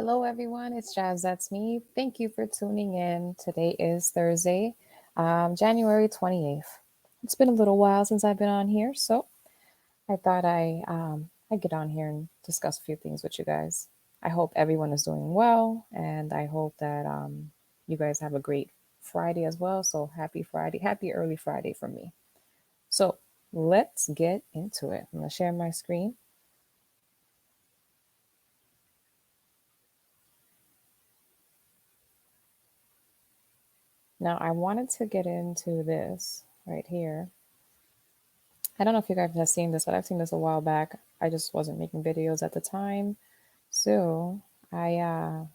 Hello, everyone. It's Jazz. That's me. Thank you for tuning in. Today is Thursday, January 28th. It's been a little while since I've been on here, so I thought I'd get on here and discuss a few things with you guys. I hope everyone is doing well, and I hope that you guys have a great Friday as well. So happy Friday, happy early Friday from me. So let's get into it. I'm gonna share my screen. Now, I wanted to get into this right here. I don't know if you guys have seen this, but I've seen this a while back. I just wasn't making videos at the time. So I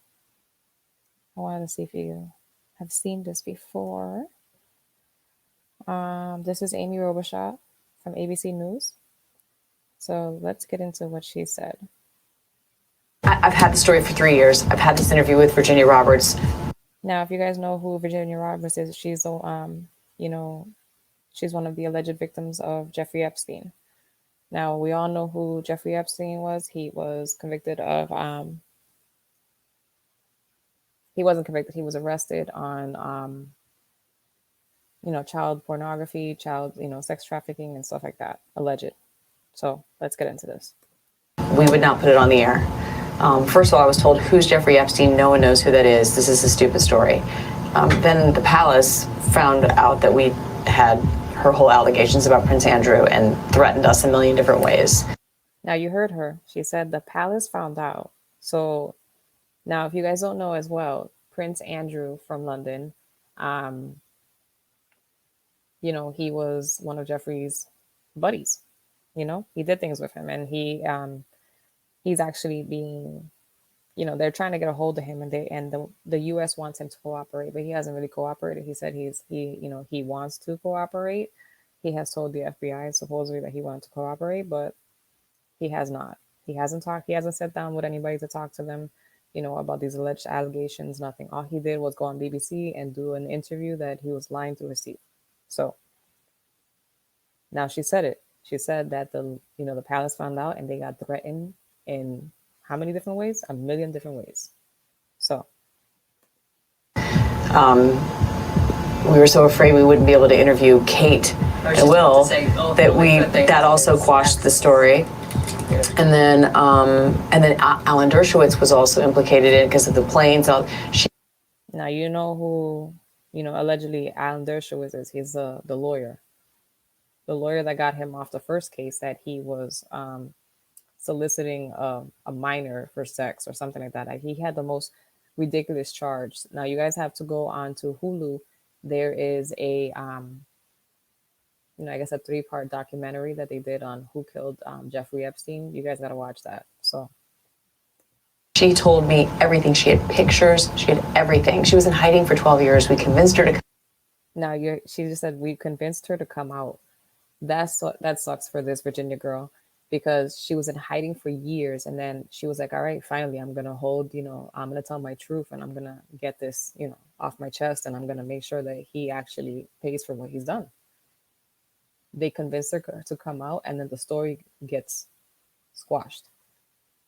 wanted to see if you have seen this before. This is Amy Robichaud from ABC News. So let's get into what she said. I've had the story for 3 years. I've had this interview with Virginia Roberts. Now, if you guys know who Virginia Roberts is, she's she's one of the alleged victims of Jeffrey Epstein. Now, we all know who Jeffrey Epstein was. He was convicted of, he wasn't convicted, he was arrested on, child pornography, sex trafficking and stuff like that, alleged. So let's get into this. We would not put it on the air. First of all, I was told, who's Jeffrey Epstein? No one knows who that is. This is a stupid story. Then the palace found out that we had her whole allegations about Prince Andrew and threatened us a million different ways. Now, you heard her. She said the palace found out. So now, if you guys don't know as well, Prince Andrew from London, he was one of Jeffrey's buddies. He did things with him, and he's actually being, they're trying to get a hold of him, and the U.S. wants him to cooperate, but he hasn't really cooperated. He said he wants to cooperate. He has told the FBI supposedly that he wanted to cooperate, but he has not. He hasn't talked. He hasn't sat down with anybody to talk to them, about these alleged allegations. Nothing. All he did was go on BBC and do an interview that he was lying through his teeth. So now she said it. She said that the palace found out and they got threatened in how many different ways? A million different ways. So we were so afraid we wouldn't be able to interview Kate and Will that also quashed the story. And then Alan Dershowitz was also implicated in it because of the planes. Now you know who allegedly Alan Dershowitz is. He's the lawyer that got him off the first case that he was soliciting a minor for sex or something like that. He had the most ridiculous charge. Now you guys have to go on to Hulu. There is a I guess a 3-part documentary that they did on who killed Jeffrey Epstein. You guys got to watch that. So she told me everything. She had pictures. She had everything. She was in hiding for 12 years. We convinced her to. Now she just said we convinced her to come out. That sucks for this Virginia girl, because she was in hiding for years, and then she was like, all right, finally, I'm going to hold, I'm going to tell my truth, and I'm going to get this, off my chest, and I'm going to make sure that he actually pays for what he's done. They convinced her to come out, and then the story gets squashed.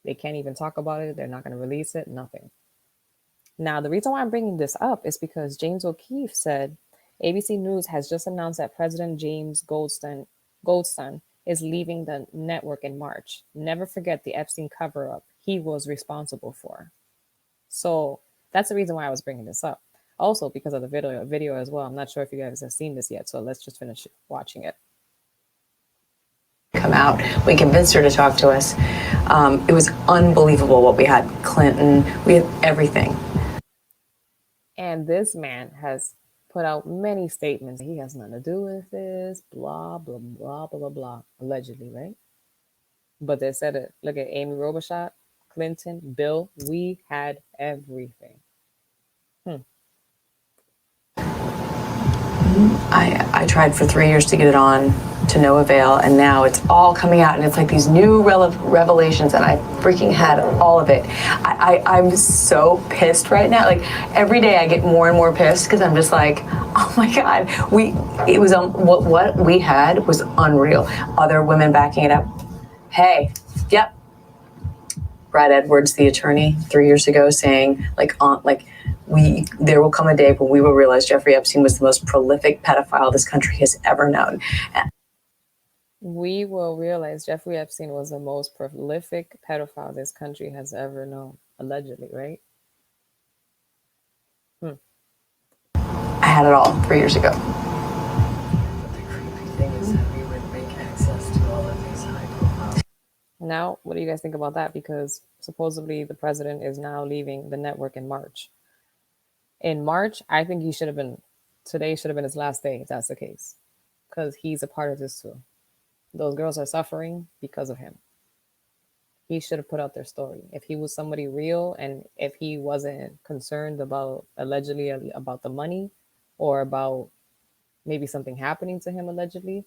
They can't even talk about it. They're not going to release it, nothing. Now, the reason why I'm bringing this up is because James O'Keefe said, ABC News has just announced that President James Goldstein is leaving the network in March. Never forget the Epstein cover-up he was responsible for. So that's the reason why I was bringing this up. Also because of the video as well. I'm not sure if you guys have seen this yet, so let's just finish watching it. Come out. We convinced her to talk to us. It was unbelievable what we had. Clinton, we had everything. And this man has put out many statements. He has nothing to do with this, blah, blah, blah, blah, blah, blah, allegedly, right? But they said it. Look at Amy Robichaud, Clinton, Bill. We had everything. I tried for 3 years to get it on, to no avail, and now it's all coming out, and it's like these new revelations, and I freaking had all of it. I'm so pissed right now. Like, every day I get more and more pissed, because I'm just like, oh my God, what we had was unreal. Other women backing it up. Hey, yep, Brad Edwards, the attorney, 3 years ago, saying there will come a day when we will realize Jeffrey Epstein was the most prolific pedophile this country has ever known. We will realize Jeffrey Epstein was the most prolific pedophile this country has ever known, allegedly, right? I had it all 3 years ago. But the creepy thing is that we would make access to all of these high profile. Now, what do you guys think about that? Because supposedly the president is now leaving the network in March. In March, I think today should have been his last day, if that's the case. Because he's a part of this too. Those girls are suffering because of him. He should have put out their story. If he was somebody real and if he wasn't concerned about allegedly about the money or about maybe something happening to him allegedly,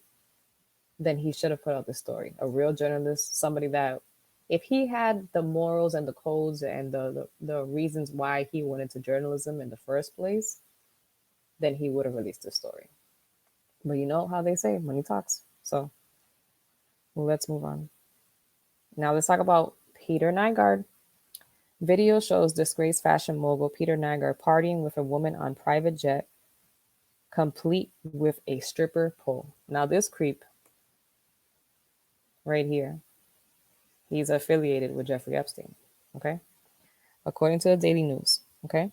then he should have put out the story. A real journalist, somebody that if he had the morals and the codes and the reasons why he went into journalism in the first place, then he would have released the story. But you know how they say, money talks. So let's move on. Now let's talk about Peter Nygard. Video shows disgraced fashion mogul Peter Nygard partying with a woman on private jet, complete with a stripper pole. Now this creep right here, he's affiliated with Jeffrey Epstein, okay? According to the Daily News, okay?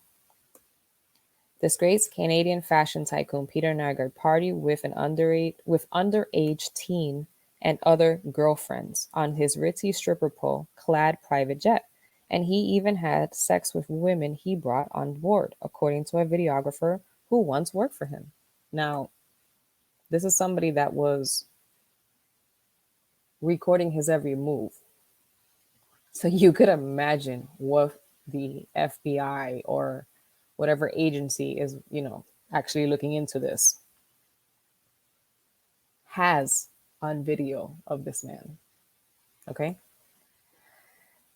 Disgraced Canadian fashion tycoon Peter Nygard partied with an underage teen and other girlfriends on his ritzy stripper pole clad private jet. And he even had sex with women he brought on board, according to a videographer who once worked for him. Now, this is somebody that was recording his every move. So you could imagine what the FBI or whatever agency is, actually looking into this has on video of this man. Okay.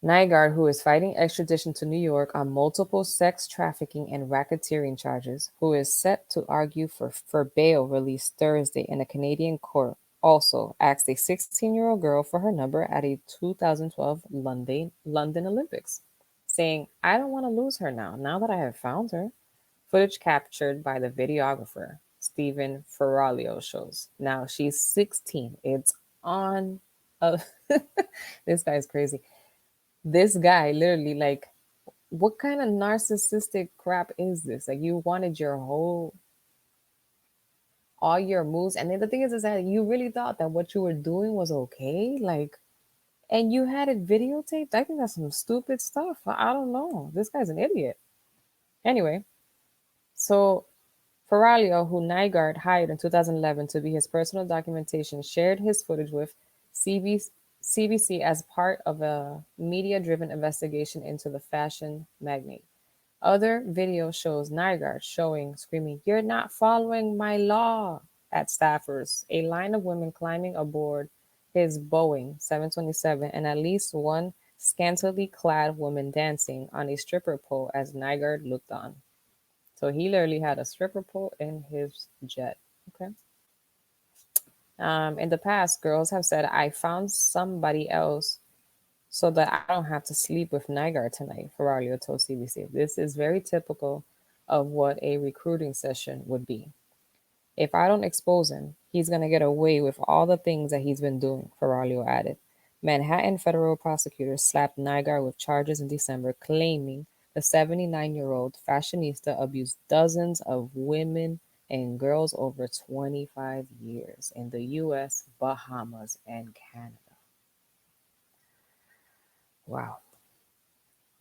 Nygard, who is fighting extradition to New York on multiple sex trafficking and racketeering charges, who is set to argue for bail released Thursday in a Canadian court, also asked a 16-year-old girl for her number at a 2012 London Olympics, saying, "I don't want to lose her now that I have found her." Footage captured by the videographer, Stephen Ferralio, shows. Now she's 16. It's on. This guy's crazy. This guy literally, like, what kind of narcissistic crap is this? Like, you wanted all your moves. And then the thing is that you really thought that what you were doing was okay. Like, and you had it videotaped. I think that's some stupid stuff. I don't know. This guy's an idiot. Anyway, so Ferralio, who Nygard hired in 2011 to be his personal documentation, shared his footage with CBC as part of a media-driven investigation into the fashion magnate. Other video shows Nygard screaming, "You're not following my law," at staffers, a line of women climbing aboard his Boeing 727, and at least one scantily clad woman dancing on a stripper pole as Nygard looked on. So he literally had a stripper pole in his jet. Okay. In the past, girls have said, "I found somebody else so that I don't have to sleep with Nygard tonight," Ferralio told CBC. This is very typical of what a recruiting session would be. "If I don't expose him, he's going to get away with all the things that he's been doing," Ferralio added. Manhattan federal prosecutors slapped Nygard with charges in December, claiming the 79-year-old fashionista abused dozens of women and girls over 25 years in the US, Bahamas, and Canada. Wow.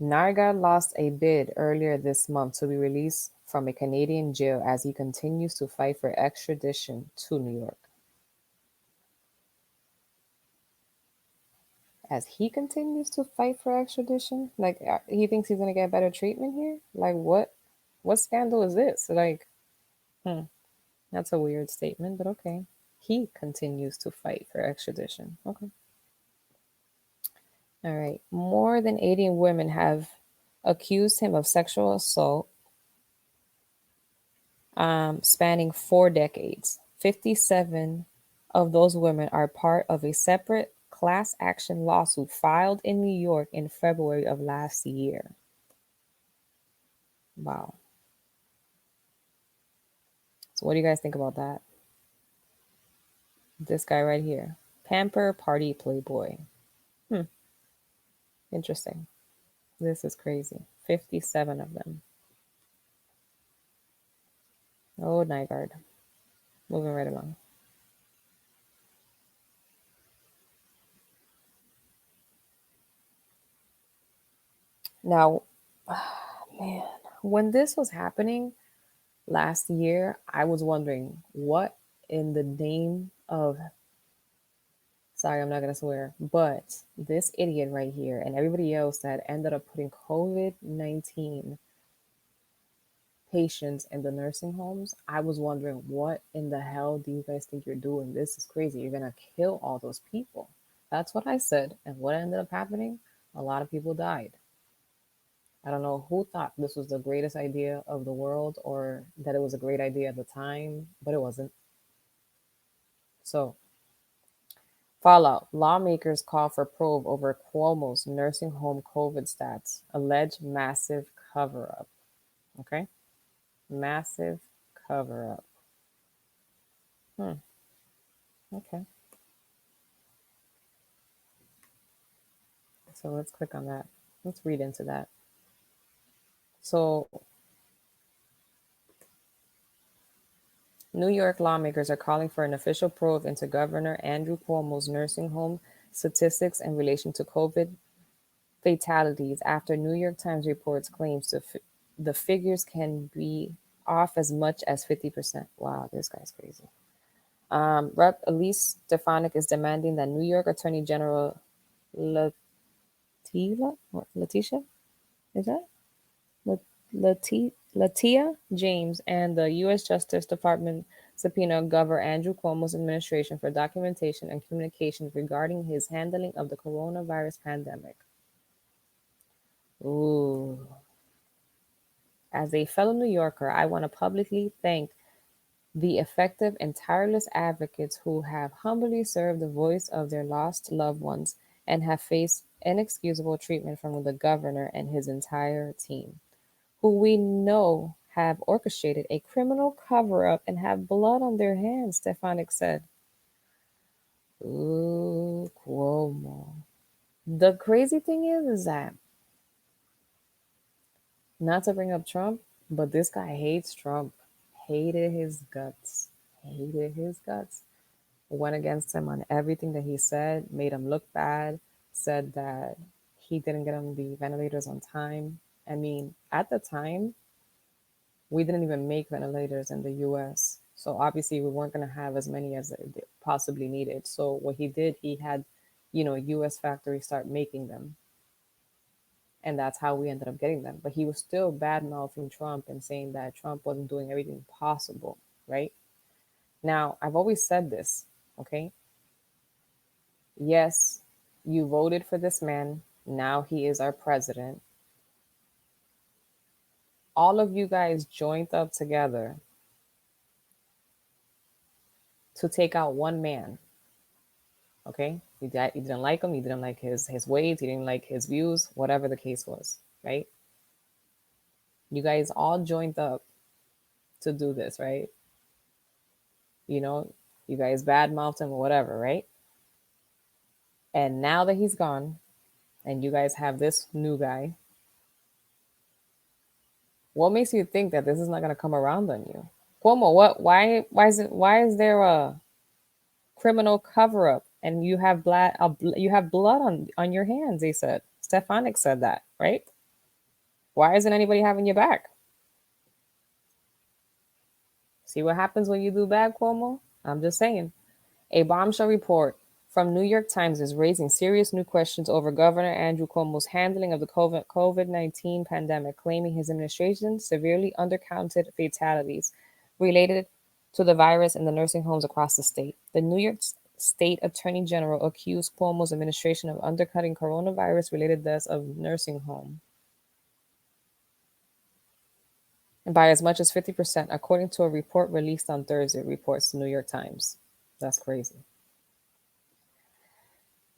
Nygard lost a bid earlier this month to be released from a Canadian jail as he continues to fight for extradition to New York. As he continues to fight for extradition, like he thinks he's gonna get better treatment here. Like what scandal is this? Like, that's a weird statement, but okay. He continues to fight for extradition. Okay. All right. More than 80 women have accused him of sexual assault, spanning 4 decades. 57 of those women are part of a separate class action lawsuit filed in New York in February of last year. Wow. So what do you guys think about that? This guy right here. Pamper Party Playboy. Interesting. This is crazy. 57 of them. Oh, Nygard. Moving right along. Now, man, when this was happening last year, I was wondering what in the name of, sorry, I'm not going to swear, but this idiot right here and everybody else that ended up putting COVID-19 patients in the nursing homes, I was wondering, what in the hell do you guys think you're doing? This is crazy. You're going to kill all those people. That's what I said. And what ended up happening? A lot of people died. I don't know who thought this was the greatest idea of the world or that it was a great idea at the time, but it wasn't. So, fallout. Lawmakers call for probe over Cuomo's nursing home COVID stats. Alleged massive cover up. Okay? Massive cover up. Okay. So let's click on that. Let's read into that. So, New York lawmakers are calling for an official probe into Governor Andrew Cuomo's nursing home statistics in relation to COVID fatalities after New York Times reports claims the figures can be off as much as 50%. Wow, this guy's crazy. Rep. Elise Stefanik is demanding that New York Attorney General Letitia, is that? Latia James and the U.S. Justice Department subpoena Governor Andrew Cuomo's administration for documentation and communications regarding his handling of the coronavirus pandemic. Ooh. As a fellow New Yorker, I want to publicly thank the effective and tireless advocates who have humbly served the voice of their lost loved ones and have faced inexcusable treatment from the governor and his entire team, who we know have orchestrated a criminal cover up and have blood on their hands, Stefanik said. Ooh, Cuomo. The crazy thing is that, not to bring up Trump, but this guy hates Trump. Hated his guts. Hated his guts. Went against him on everything that he said, made him look bad, said that he didn't get him the ventilators on time. I mean, at the time, we didn't even make ventilators in the US. So obviously we weren't going to have as many as it possibly needed. So what he did, he had, US factories start making them. And that's how we ended up getting them. But he was still bad mouthing Trump and saying that Trump wasn't doing everything possible, right? Now, I've always said this, okay? Yes, you voted for this man. Now he is our president. All of you guys joined up together to take out one man, okay? You didn't like him. You didn't like his ways. You didn't like his views, whatever the case was, right? You guys all joined up to do this, right? You guys badmouthed him or whatever, right? And now that he's gone and you guys have this new guy, what makes you think that this is not going to come around on you? Cuomo, why is there a criminal cover up and you have blood on your hands, they said. Stefanik said that, right? Why isn't anybody having your back? See what happens when you do bad, Cuomo? I'm just saying. A bombshell report from New York Times is raising serious new questions over Governor Andrew Cuomo's handling of the COVID-19 pandemic, claiming his administration severely undercounted fatalities related to the virus in the nursing homes across the state. The New York State Attorney General accused Cuomo's administration of undercutting coronavirus-related deaths of nursing home by as much as 50%, according to a report released on Thursday, reports the New York Times. That's crazy.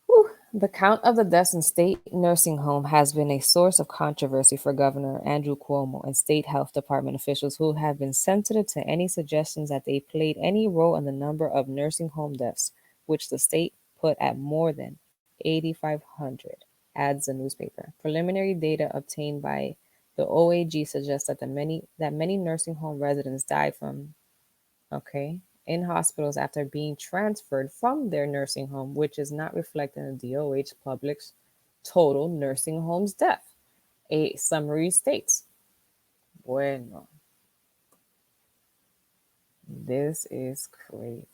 Whew. The count of the deaths in state nursing home has been a source of controversy for Governor Andrew Cuomo and state health department officials who have been sensitive to any suggestions that they played any role in the number of nursing home deaths, which the state put at more than 8,500, adds the newspaper. Preliminary data obtained by the OAG suggests that many nursing home residents died from in hospitals after being transferred from their nursing home, which is not reflected in the DOH Public's total nursing homes death. A summary states, bueno, this is crazy.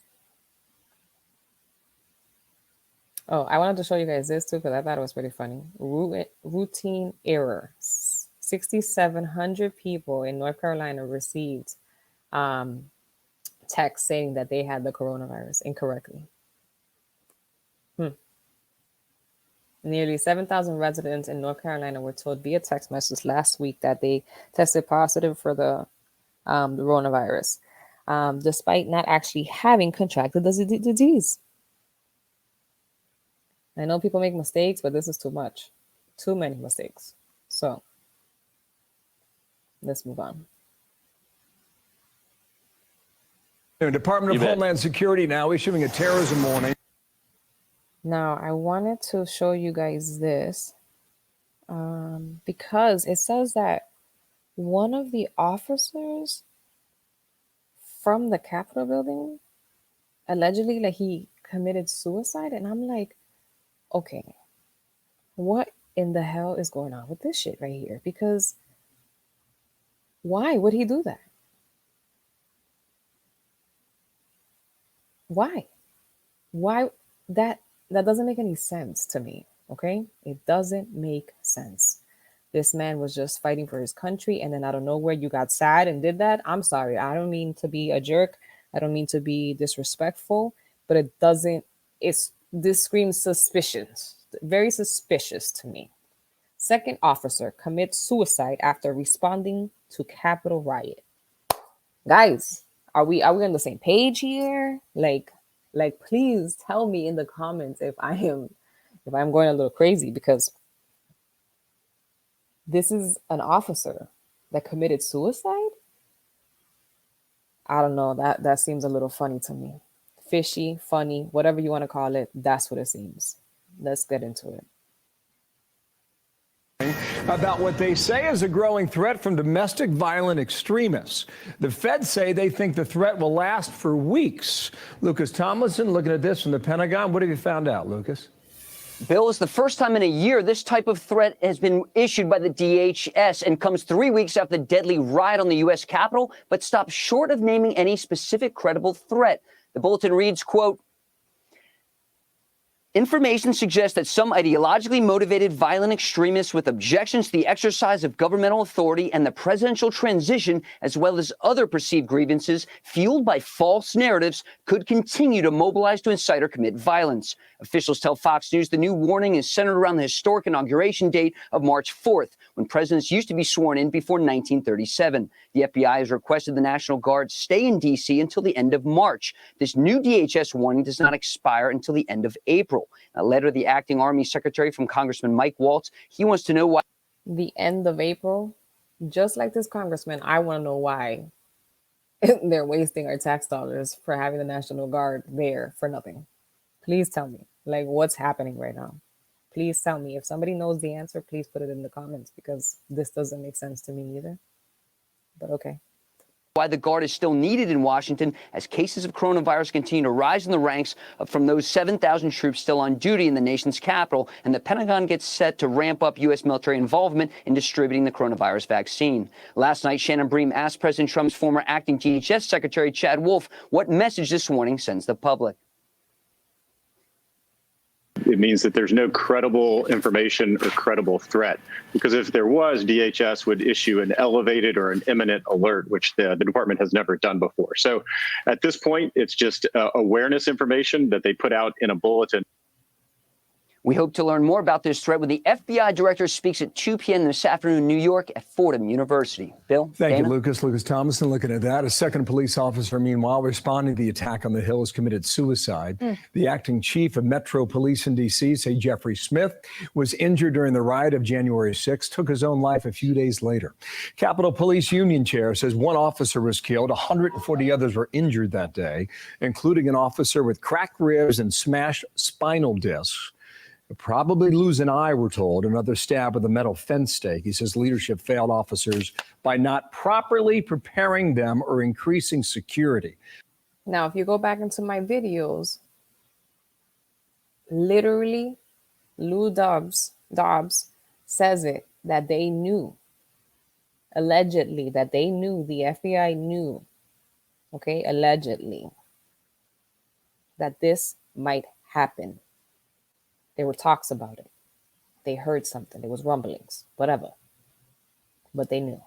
Oh, I wanted to show you guys this too because I thought it was pretty funny. Routine error. 6,700 people in North Carolina received text saying that they had the coronavirus incorrectly. Nearly 7,000 residents in North Carolina were told via text message last week that they tested positive for the coronavirus, despite not actually having contracted the disease. I know people make mistakes, but this is too much. Too many mistakes. So let's move on. The Department of Homeland Security now issuing a terrorism warning. Now, I wanted to show you guys this because it says that one of the officers from the Capitol building allegedly, like, he committed suicide. And I'm like, okay, what in the hell is going on with this shit right here? Because why would he do that? Why that doesn't make any sense to me. Okay, it doesn't make sense. This man was just fighting for his country, and then out of nowhere you got sad and did that. I'm sorry, I don't mean to be a jerk, I don't mean to be disrespectful, but this screams suspicious, very suspicious to me. Second officer commits suicide after responding to Capitol riot. Guys, are we on the same page here? Like, please tell me in the comments if I'm going a little crazy, because this is an officer that committed suicide. I don't know, that seems a little funny to me. Fishy, funny, whatever you want to call it, that's what it seems. Let's get into it. About what they say is a growing threat from domestic violent extremists. The feds say they think the threat will last for weeks. Lucas Tomlinson looking at this from the Pentagon. What have you found out, Lucas? Bill, it's the first time in a year this type of threat has been issued by the DHS and comes 3 weeks after the deadly riot on the U.S. Capitol, but stops short of naming any specific credible threat. The bulletin reads, quote, information suggests that some ideologically motivated violent extremists with objections to the exercise of governmental authority and the presidential transition, as well as other perceived grievances fueled by false narratives, could continue to mobilize to incite or commit violence. Officials tell Fox News the new warning is centered around the historic inauguration date of March 4th, when presidents used to be sworn in before 1937. The FBI has requested the National Guard stay in D.C. until the end of March. This new DHS warning does not expire until the end of April. A letter to the acting Army Secretary from Congressman Mike Waltz. He wants to know why. The end of April? Just like this congressman, I want to know why they're wasting our tax dollars for having the National Guard there for nothing. Please tell me, like, what's happening right now? Please tell me. If somebody knows the answer, please put it in the comments, because this doesn't make sense to me either. But okay. Why the Guard is still needed in Washington as cases of coronavirus continue to rise in the ranks from those 7,000 troops still on duty in the nation's capital, and the Pentagon gets set to ramp up U.S. military involvement in distributing the coronavirus vaccine. Last night, Shannon Bream asked President Trump's former acting DHS Secretary Chad Wolf what message this warning sends the public. It means that there's no credible information or credible threat, because if there was, DHS would issue an elevated or an imminent alert, which the department has never done before. So at this point, it's just awareness information that they put out in a bulletin. We hope to learn more about this threat when the FBI director speaks at 2 p.m. this afternoon in New York at Fordham University. Bill? Thank Dana? you, Lucas. Lucas Thomason looking at that. A second police officer, meanwhile, responding to the attack on the Hill, has committed suicide. The acting chief of Metro Police in D.C., say Jeffrey Smith, was injured during the riot of January 6, took his own life a few days later. Capitol Police Union Chair says one officer was killed, 140 others were injured that day, including an officer with cracked ribs and smashed spinal discs. Probably lose an eye, we're told. Another stab with a metal fence stake. He says leadership failed officers by not properly preparing them or increasing security. Now, if you go back into my videos, literally, Lou Dobbs says it, that they knew, allegedly, that they knew, the FBI knew, okay, allegedly, that this might happen. There were talks about it. They heard something. There was rumblings, whatever. But they knew.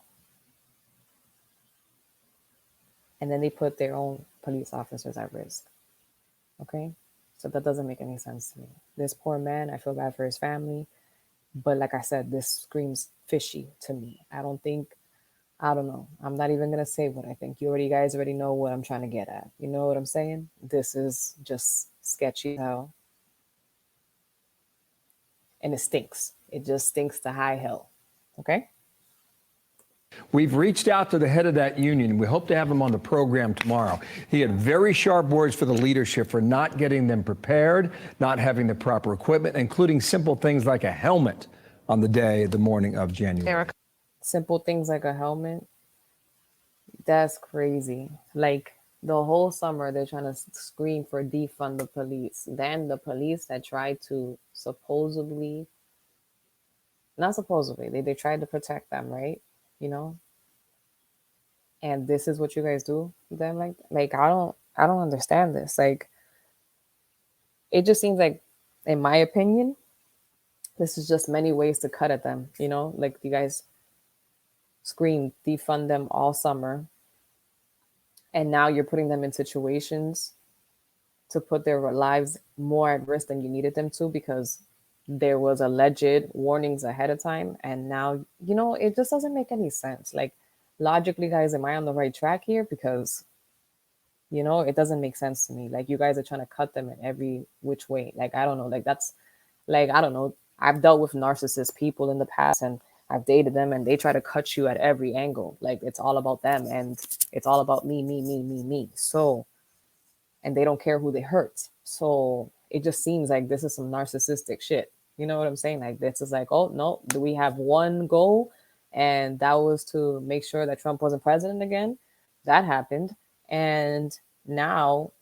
And then they put their own police officers at risk. Okay? So that doesn't make any sense to me. This poor man, I feel bad for his family. But like I said, this screams fishy to me. I don't know. I'm not even going to say what I think. You guys already know what I'm trying to get at. You know what I'm saying? This is just sketchy as hell. And it stinks. It just stinks to high hell. Okay? We've reached out to the head of that union. We hope to have him on the program tomorrow. He had very sharp words for the leadership for not getting them prepared, not having the proper equipment, including simple things like a helmet on the morning of January. Simple things like a helmet. That's crazy. Like, the whole summer, they're trying to scream for defund the police. Then the police that tried to they tried to protect them, right? You know? And this is what you guys do to them? Like I don't understand this. Like, it just seems like, in my opinion, this is just many ways to cut at them, you know? Like, you guys scream defund them all summer. And now you're putting them in situations to put their lives more at risk than you needed them to, because there was alleged warnings ahead of time. And now, you know, it just doesn't make any sense. Like, logically, guys, am I on the right track here? Because, you know, it doesn't make sense to me. Like, you guys are trying to cut them in every which way. Like, I don't know. Like, that's like, I don't know. I've dealt with narcissist people in the past, and I've dated them, and they try to cut you at every angle. Like, it's all about them, and it's all about me. So, and they don't care who they hurt. So it just seems like this is some narcissistic shit. You know what I'm saying? Like, this is like, oh, no, do we have one goal? And that was to make sure that Trump wasn't president again. That happened. And now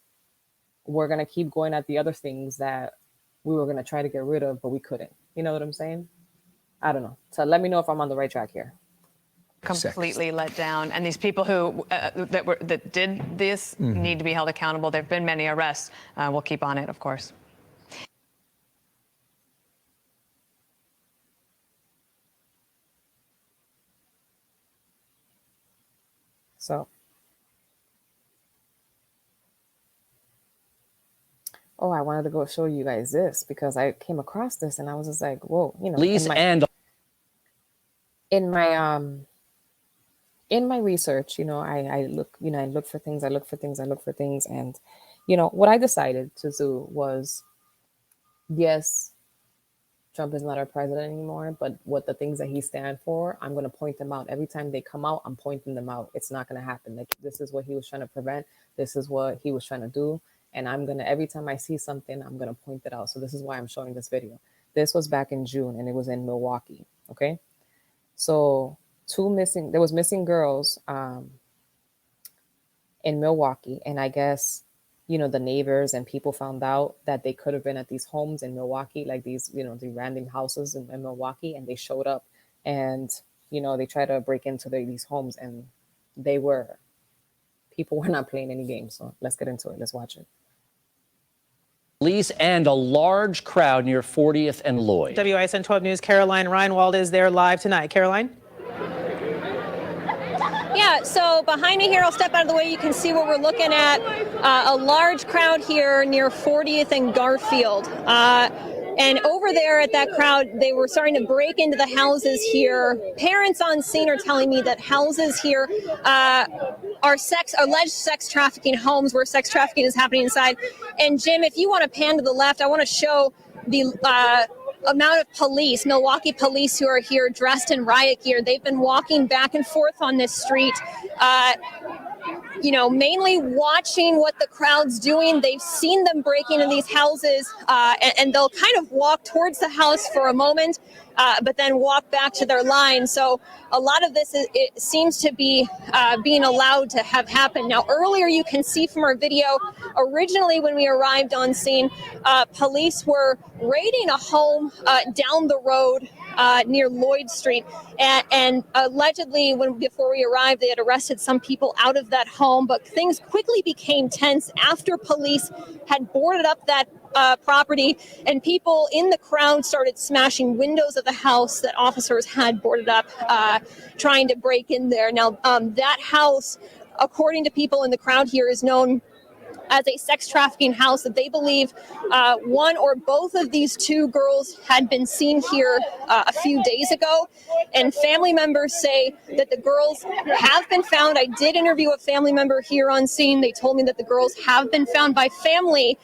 we're going to keep going at the other things that we were going to try to get rid of, but we couldn't. You know what I'm saying? I don't know. So let me know if I'm on the right track here. Completely let down, and these people who that did this need to be held accountable. There have been many arrests. We'll keep on it, of course. So, I wanted to go show you guys this because I came across this and I was just like, whoa, you know. In my research, you know, I look for things, and, you know, what I decided to do was, yes, Trump is not our president anymore, but what the things that he stands for, I'm going to point them out. Every time they come out, I'm pointing them out. It's not going to happen. Like, this is what he was trying to prevent. This is what he was trying to do. And every time I see something, I'm going to point it out. So this is why I'm showing this video. This was back in June, and it was in Milwaukee. Okay. So there was missing girls in Milwaukee. And I guess, you know, the neighbors and people found out that they could have been at these homes in Milwaukee, like these, you know, the random houses in Milwaukee, and they showed up and, you know, they tried to break into these homes, and people were not playing any games. So let's get into it. Let's watch it. Police and a large crowd near 40th and Lloyd. WISN 12 News' Caroline Reinwald is there live tonight. Caroline? Yeah, so behind me here, I'll step out of the way. You can see what we're looking at. A large crowd here near 40th and Garfield. And over there at that crowd, they were starting to break into the houses here. Parents on scene are telling me that houses here are alleged sex trafficking homes where sex trafficking is happening inside. And Jim, if you want to pan to the left, I want to show the amount of police, Milwaukee police, who are here dressed in riot gear. They've been walking back and forth on this street, mainly watching what the crowd's doing. They've seen them breaking in these houses, and they'll kind of walk towards the house for a moment, but then walk back to their line. So a lot of this it seems to be being allowed to have happen. Now, earlier you can see from our video, originally when we arrived on scene, police were raiding a home down the road near Lloyd Street, and allegedly, before we arrived, they had arrested some people out of that home. But things quickly became tense after police had boarded up that property, and people in the crowd started smashing windows of the house that officers had boarded up, trying to break in there. Now, that house, according to people in the crowd here, is known as a sex trafficking house, that they believe one or both of these two girls had been seen here a few days ago. And family members say that the girls have been found. I did interview a family member here on scene. They told me that the girls have been found by family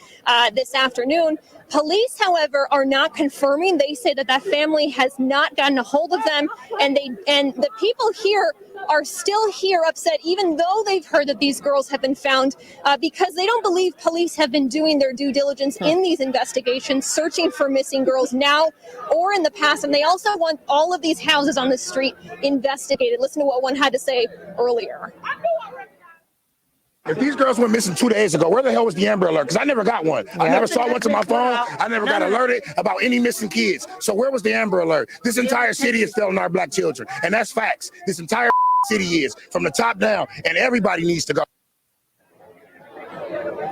this afternoon. Police, however, are not confirming. They say that that family has not gotten a hold of them, and the people here are still here upset, even though they've heard that these girls have been found, because they don't believe police have been doing their due diligence in these investigations, searching for missing girls now or in the past. And they also want all of these houses on the street investigated. Listen to what one had to say earlier. If these girls went missing 2 days ago, where the hell was the Amber Alert? Because I never got one. I never saw one to my phone. I never got alerted about any missing kids. So where was the Amber Alert? This entire city is failing our black children. And that's facts. This entire city is, from the top down, and everybody needs to go.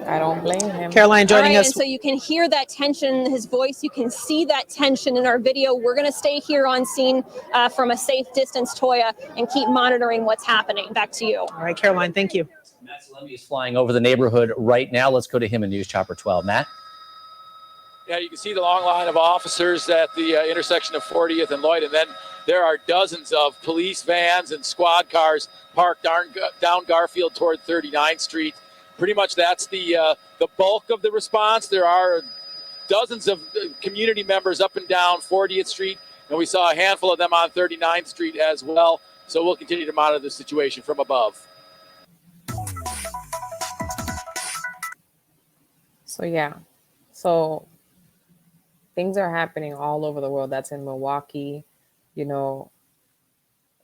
I don't blame him. Caroline joining us. And so you can hear that tension in his voice. You can see that tension in our video. We're going to stay here on scene from a safe distance, Toya, and keep monitoring what's happening. Back to you. All right, Caroline, thank you. Matt Salemi is flying over the neighborhood right now. Let's go to him in News Chopper 12. Matt? Yeah, you can see the long line of officers at the intersection of 40th and Lloyd, and then there are dozens of police vans and squad cars parked down Garfield toward 39th Street. Pretty much that's the bulk of the response. There are dozens of community members up and down 40th Street, and we saw a handful of them on 39th Street as well. So we'll continue to monitor the situation from above. So yeah, so things are happening all over the world. That's in Milwaukee,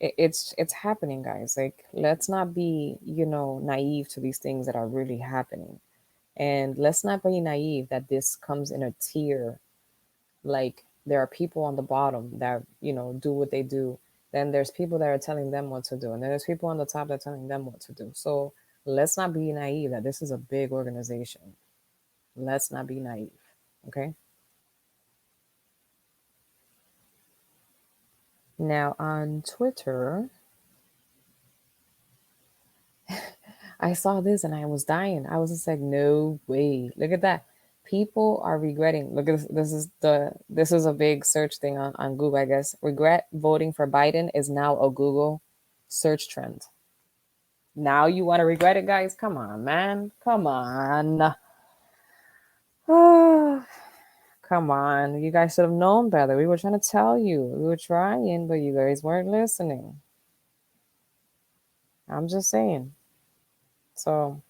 it's happening, guys. Like, let's not be, naive to these things that are really happening. And let's not be naive that this comes in a tier. Like, there are people on the bottom that, do what they do. Then there's people that are telling them what to do. And then there's people on the top that are telling them what to do. So let's not be naive that this is a big organization. Let's not be naive, okay? Now on Twitter, I saw this and I was dying. I was just like, no way. Look at that. People are regretting. Look at this. This is a big search thing on Google, I guess. Regret voting for Biden is now a Google search trend. Now you want to regret it, guys? Come on, man. Come on. Oh, come on. You guys should have known better. We were trying to tell you. We were trying, but you guys weren't listening. I'm just saying. So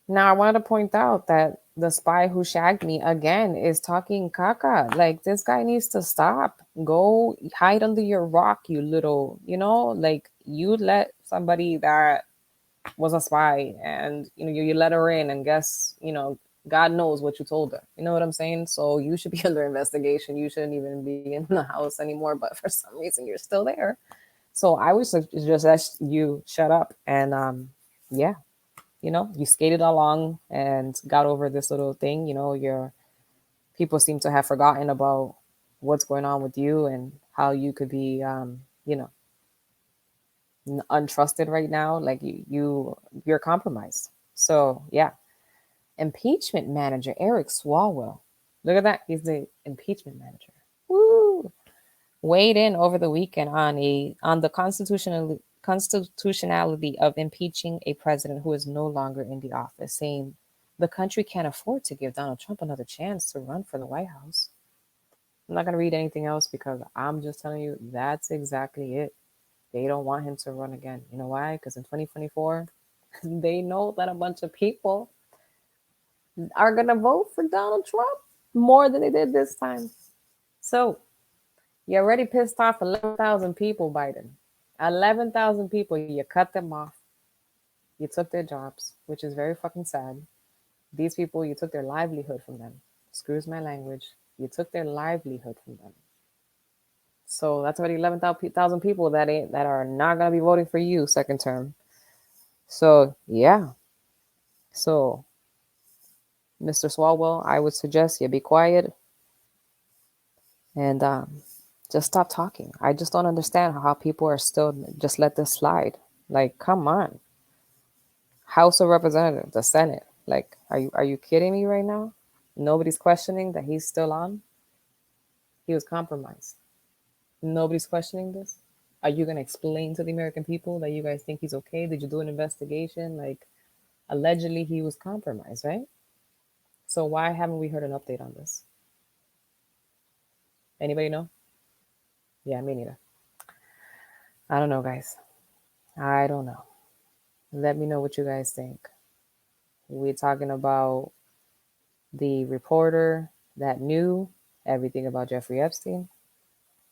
now I wanted to point out that the spy who shagged me again is talking caca. Like, this guy needs to stop. Go hide under your rock, you little, like, you let somebody that was a spy and you let her in, and guess God knows what you told her. You know what I'm saying? So you should be under investigation. You shouldn't even be in the house anymore, but for some reason you're still there. So I would just ask you shut up. And yeah, you skated along and got over this little thing. Your people seem to have forgotten about what's going on with you and how you could be untrusted right now. Like you're compromised. So yeah, Impeachment manager Eric Swalwell. Look at that. He's the impeachment manager. Woo! Weighed in over the weekend on the constitutionality of impeaching a president who is no longer in the office, saying the country can't afford to give Donald Trump another chance to run for the White House. I'm not going to read anything else because I'm just telling you that's exactly it. They don't want him to run again. You know why? Because in 2024, they know that a bunch of people are going to vote for Donald Trump more than they did this time. So you already pissed off 11,000 people, Biden. 11,000 people, you cut them off. You took their jobs, which is very fucking sad. These people, you took their livelihood from them. Excuse my language. You took their livelihood from them. So that's already 11,000 people that are not going to be voting for you second term. So, yeah. So, Mr. Swalwell, I would suggest you be quiet and just stop talking. I just don't understand how people are still just let this slide. Like, come on. House of Representatives, the Senate. Like, are you kidding me right now? Nobody's questioning that he's still on. He was compromised. Nobody's questioning this. Are you going to explain to the American people that you guys think he's okay? Did you do an investigation? Like, allegedly he was compromised, right? So why haven't we heard an update on this? Anybody know? Yeah, me neither. I don't know, guys. I don't know. Let me know what you guys think. We're talking about the reporter that knew everything about Jeffrey Epstein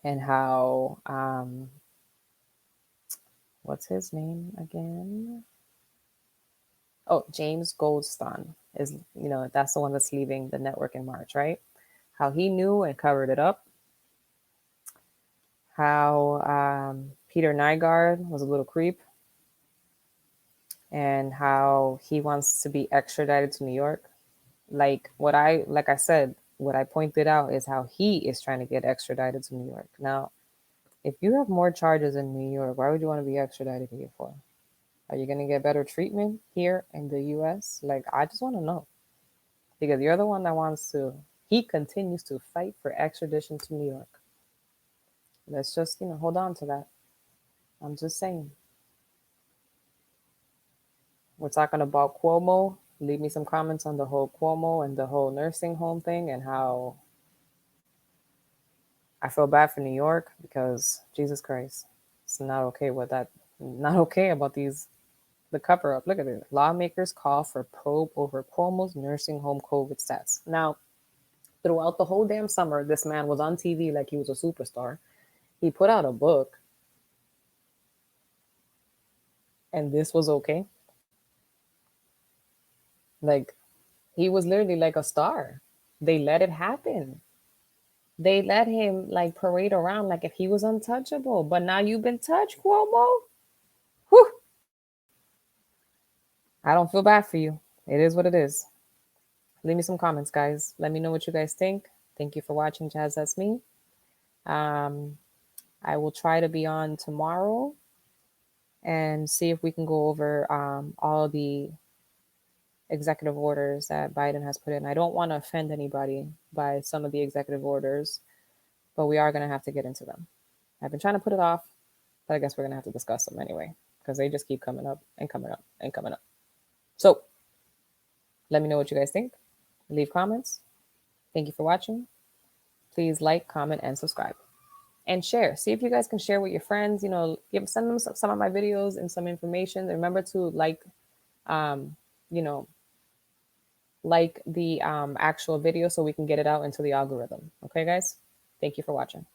and how, what's his name again? Oh, James Goldstein is, that's the one that's leaving the network in March, right? How he knew and covered it up. How Peter Nygard was a little creep. And how he wants to be extradited to New York. Like I said, what I pointed out is how he is trying to get extradited to New York. Now, if you have more charges in New York, why would you want to be extradited here for? Are you going to get better treatment here in the U.S.? Like, I just want to know. Because you're the one that he continues to fight for extradition to New York. Let's just, hold on to that. I'm just saying. We're talking about Cuomo. Leave me some comments on the whole Cuomo and the whole nursing home thing and how I feel bad for New York because Jesus Christ, it's not okay with that. Not okay about the cover up. Look at it. Lawmakers call for probe over Cuomo's nursing home COVID stats. Now, throughout the whole damn summer, this man was on TV like he was a superstar. He put out a book. And this was okay. Like, he was literally like a star. They let it happen. They let him like parade around like if he was untouchable. But now you've been touched, Cuomo. Whew. I don't feel bad for you. It is what it is. Leave me some comments, guys. Let me know what you guys think. Thank you for watching Jazz That's Me. I will try to be on tomorrow and see if we can go over all the executive orders that Biden has put in. I don't want to offend anybody by some of the executive orders, but we are going to have to get into them. I've been trying to put it off, but I guess we're going to have to discuss them anyway, because they just keep coming up and coming up and coming up. So let me know what you guys think. Leave comments. Thank you for watching. Please like, comment, and subscribe. And share. See if you guys can share with your friends. Send them some of my videos and some information. Remember to like the actual video so we can get it out into the algorithm. Okay, guys? Thank you for watching.